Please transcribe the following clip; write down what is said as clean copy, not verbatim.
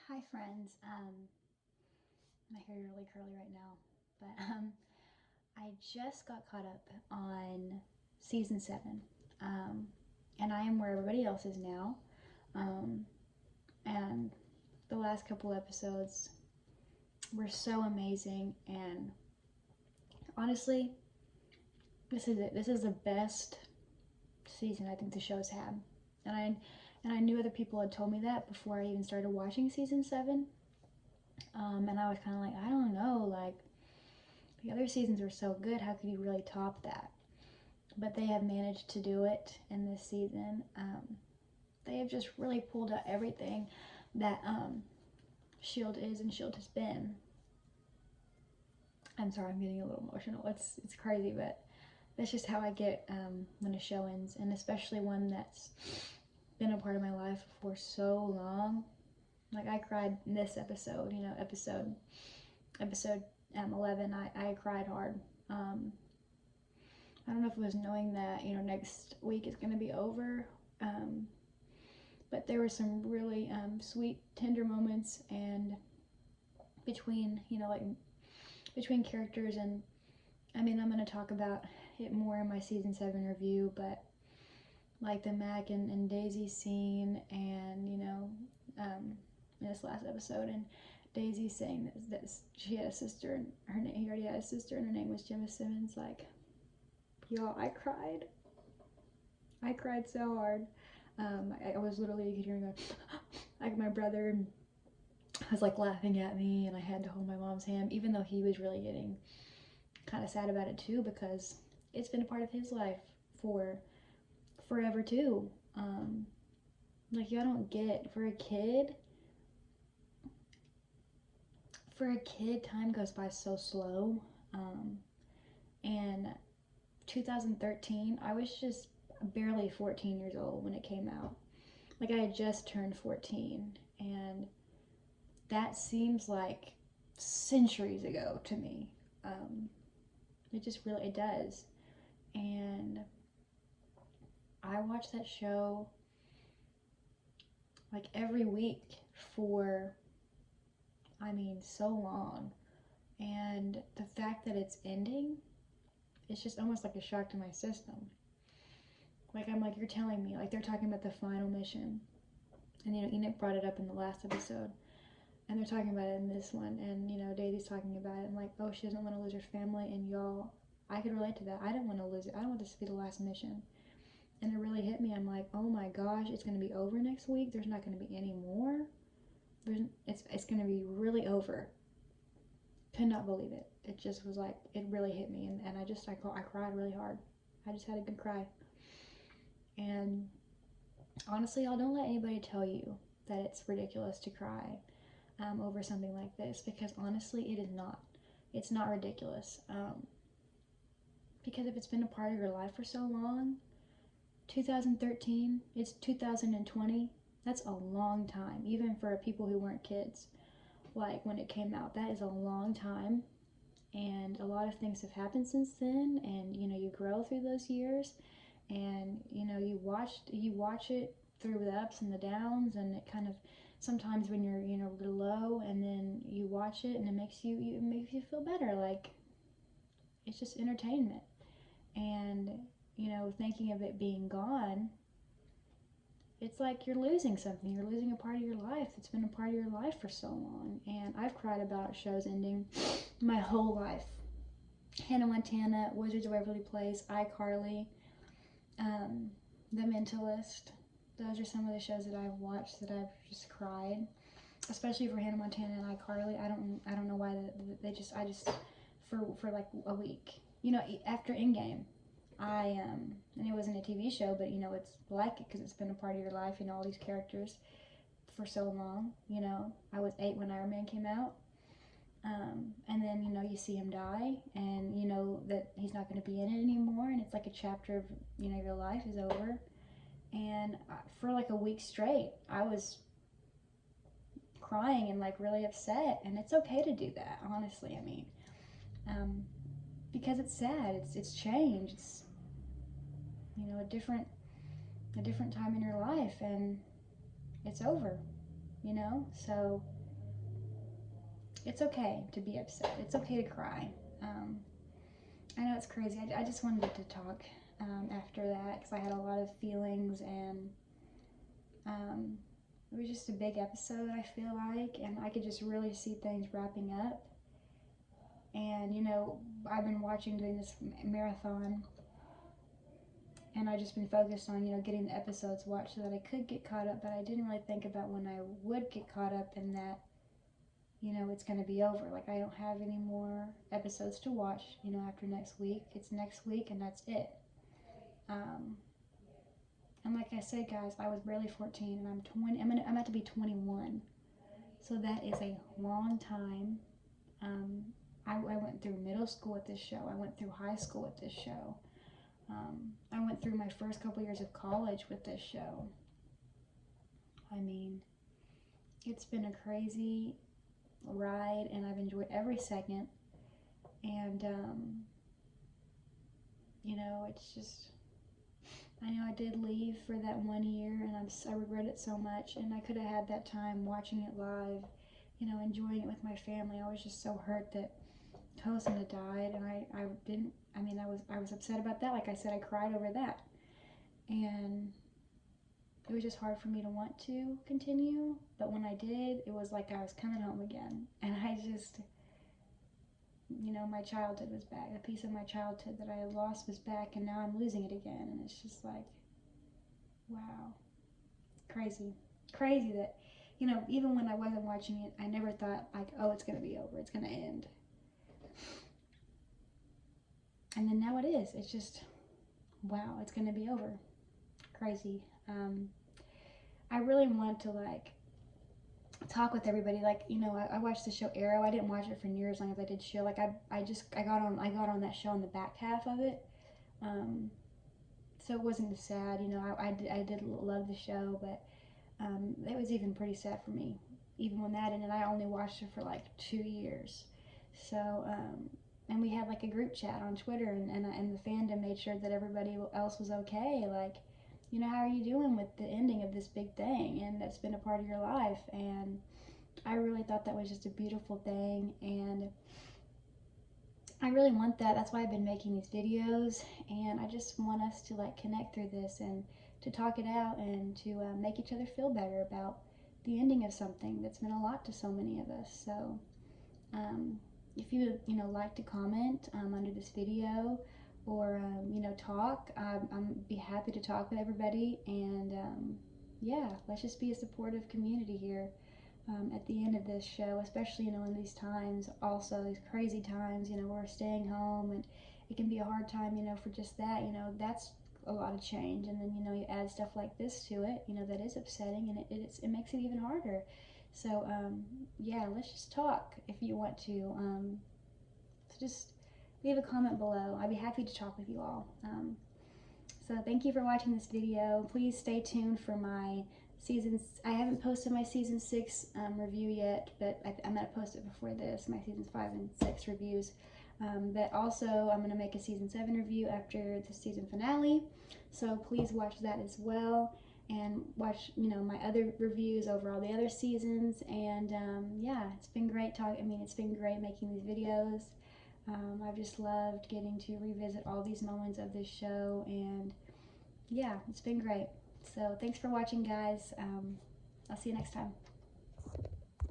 Hi friends. My hair is really curly right now, but I just got caught up on season 7, and I am where everybody else is now. Um, and the last couple episodes were so amazing, and honestly, this is it. This is the best season I think the show's had, and I knew other people had told me that before I even started watching season 7. And I was kind of like, I don't know, like the other seasons were so good. How could you really top that? But they have managed to do it in this season. They have just really pulled out everything that Shield is and Shield has been. I'm sorry, I'm getting a little emotional. It's crazy, but that's just how I get when a show ends, and especially one that's been a part of my life for so long. Like I cried in this episode, episode 11. I cried hard. I don't know if it was knowing that next week is going to be over, but there were some really sweet, tender moments, and between between characters, and I mean I'm going to talk about it more in my season 7 review, but like the Mac and Daisy scene, and in this last episode, and Daisy saying that she had a sister, and he already had a sister, and her name was Gemma Simmons. Like, y'all, I cried so hard. I was literally, you could hear me go, like my brother was like laughing at me, and I had to hold my mom's hand, even though he was really getting kind of sad about it too, because it's been a part of his life for forever too. Like, y'all don't get, for a kid, time goes by so slow. And 2013, I was just barely 14 years old when it came out. Like, I had just turned 14, and that seems like centuries ago to me. It just really, it does. And I watched that show like every week for, I mean, so long. And the fact that it's ending, it's just almost like a shock to my system. Like, I'm like, you're telling me, like, they're talking about the final mission. And, Enoch brought it up in the last episode. And they're talking about it in this one. And, Daisy's talking about it. And, like, oh, she doesn't want to lose her family. And y'all, I could relate to that. I didn't want to lose it. I don't want this to be the last mission. And it really hit me. I'm like, oh my gosh, it's going to be over next week. There's not going to be any more. It's going to be really over. Could not believe it. It just was like, it really hit me. And I cried really hard. I just had a good cry. And honestly, y'all, don't let anybody tell you that it's ridiculous to cry over something like this, because honestly, it is not. It's not ridiculous. Because if it's been a part of your life for so long, 2013, it's 2020, that's a long time, even for people who weren't kids. Like, when it came out, that is a long time, and a lot of things have happened since then, and you grow through those years, and you watch it through the ups and the downs, and it kind of, sometimes when you're really low, and then you watch it and it makes you feel better. Like, it's just entertainment. And thinking of it being gone, it's like you're losing something. You're losing a part of your life that's been a part of your life for so long. And I've cried about shows ending my whole life. Hannah Montana, Wizards of Waverly Place, iCarly, The Mentalist. Those are some of the shows that I've watched that I've just cried. Especially for Hannah Montana and iCarly. I don't know why I just for like a week. After Endgame, and it wasn't a TV show, but it's like it because it's been a part of your life, all these characters for so long. I was 8 when Iron Man came out, and then you see him die, and that he's not going to be in it anymore, and it's like a chapter of your life is over. And for like a week straight, I was crying and like really upset, and it's okay to do that, honestly. I mean, because it's sad, it's change, it's a different time in your life, and it's over. So it's okay to be upset. It's okay to cry. I know it's crazy. I just wanted to talk after that because I had a lot of feelings, and it was just a big episode, I feel like, and I could just really see things wrapping up. And, you know, I've been doing this marathon, and I've just been focused on, you know, getting the episodes watched so that I could get caught up, but I didn't really think about when I would get caught up and that, you know, it's going to be over. Like, I don't have any more episodes to watch, you know, after next week. It's next week, and that's it. And like I said, guys, I was barely 14, and I'm 20. I'm about to be 21. So that is a long time. I went through middle school with this show. I went through high school with this show. I went through my first couple years of college with this show. I mean, it's been a crazy ride, and I've enjoyed every second. And, you know, it's just, I know I did leave for that 1 year, and I regret it so much, and I could have had that time watching it live, you know, enjoying it with my family. I was just so hurt that Tosin had died, and I was upset about that. Like I said, I cried over that, and it was just hard for me to want to continue, but when I did, it was like I was coming home again, and I just, you know, my childhood was back. A piece of my childhood that I had lost was back, and now I'm losing it again, and it's just like, wow, crazy that, you know, even when I wasn't watching it, I never thought, like, oh, it's going to be over, it's going to end. And then now it is. It's just, wow, it's going to be over. Crazy. I really want to, like, talk with everybody. Like, you know, I watched the show Arrow. I didn't watch it for near as long as I did show. Like, I got on that show on the back half of it. So it wasn't as sad. You know, I did love the show, but it was even pretty sad for me. Even when that ended, I only watched it for like 2 years. So, and we had like a group chat on Twitter, and the fandom made sure that everybody else was okay. Like, you know, how are you doing with the ending of this big thing, and that's been a part of your life? And I really thought that was just a beautiful thing, and I really want that. That's why I've been making these videos, and I just want us to like connect through this and to talk it out and to make each other feel better about the ending of something that's meant a lot to so many of us. So if you would, you know, like to comment under this video, or you know, talk, I'm be happy to talk with everybody. And yeah, let's just be a supportive community here at the end of this show, especially, you know, in these times, also these crazy times, you know, we're staying home, and it can be a hard time, you know, for just that, you know, that's a lot of change. And then, you know, you add stuff like this to it, you know, that is upsetting, and it makes it even harder. So yeah, let's just talk if you want to. So just leave a comment below. I'd be happy to talk with you all. So thank you for watching this video. Please stay tuned for my I haven't posted my season 6 review yet, but I'm going to post it before this, my seasons 5 and 6 reviews. But also I'm going to make a season 7 review after the season finale. So please watch that as well, and watch, you know, my other reviews over all the other seasons. And yeah, it's been great it's been great making these videos. I've just loved getting to revisit all these moments of this show, and yeah, it's been great. So thanks for watching, guys. I'll see you next time.